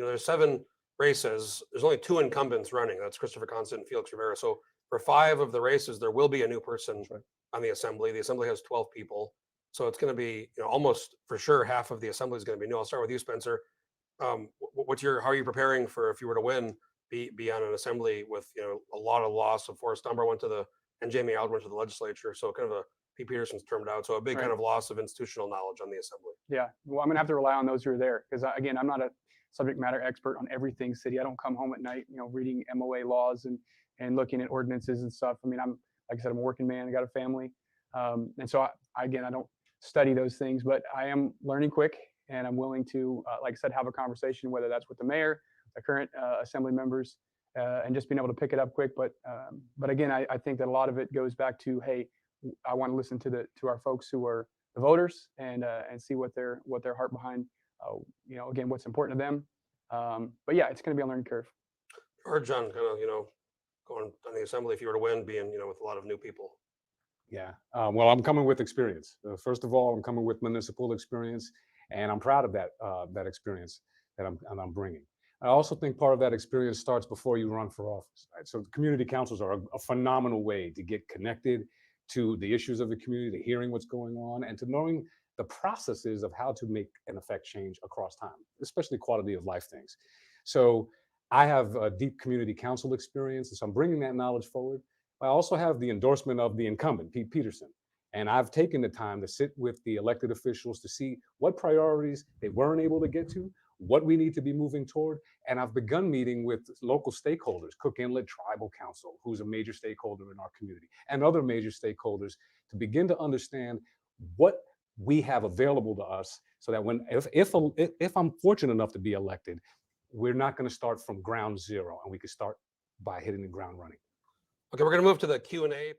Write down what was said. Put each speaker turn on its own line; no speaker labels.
there's 7 races. There's only 2 incumbents running. That's Christopher Constant and Felix Rivera. So for 5 of the races, there will be a new person on the assembly. The assembly has 12 people. So it's going to be, almost for sure half of the assembly is going to be new. I'll start with you, Spencer. How are you preparing for, if you were to win, be on an assembly with, a lot of loss of Forrest Dunbar and Jamie Alden went to the legislature. So kind of Pete Peterson's termed out. So a big kind of loss of institutional knowledge on the assembly.
Yeah. Well, I'm going to have to rely on those who are there because, again, I'm not a subject matter expert on everything city. I don't come home at night, reading MOA laws and looking at ordinances and stuff. I mean, like I said, I'm a working man. I got a family. And so, I don't study those things, but I am learning quick and I'm willing to, like I said, have a conversation, whether that's with the mayor, the current assembly members, and just being able to pick it up quick. But again, I think that a lot of it goes back to, hey, I want to listen to our folks who are the voters and see what their heart behind, again, what's important to them. But yeah, it's going to be a learning curve.
Or John, kind of, going on the assembly, if you were to win, being, with a lot of new people.
Yeah. Well, I'm coming with experience. First of all, I'm coming with municipal experience, and I'm proud of that experience that I'm bringing. I also think part of that experience starts before you run for office. Right? So community councils are a phenomenal way to get connected to the issues of the community, to hearing what's going on, and to knowing the processes of how to make and affect change across time, especially quality of life things. So I have a deep community council experience, and so I'm bringing that knowledge forward. I also have the endorsement of the incumbent, Pete Peterson. And I've taken the time to sit with the elected officials to see what priorities they weren't able to get to, what we need to be moving toward. And I've begun meeting with local stakeholders, Cook Inlet Tribal Council, who's a major stakeholder in our community, and other major stakeholders to begin to understand what we have available to us so that if I'm fortunate enough to be elected, we're not going to start from ground zero and we can start by hitting the ground running.
Okay, we're going to move to the Q&A.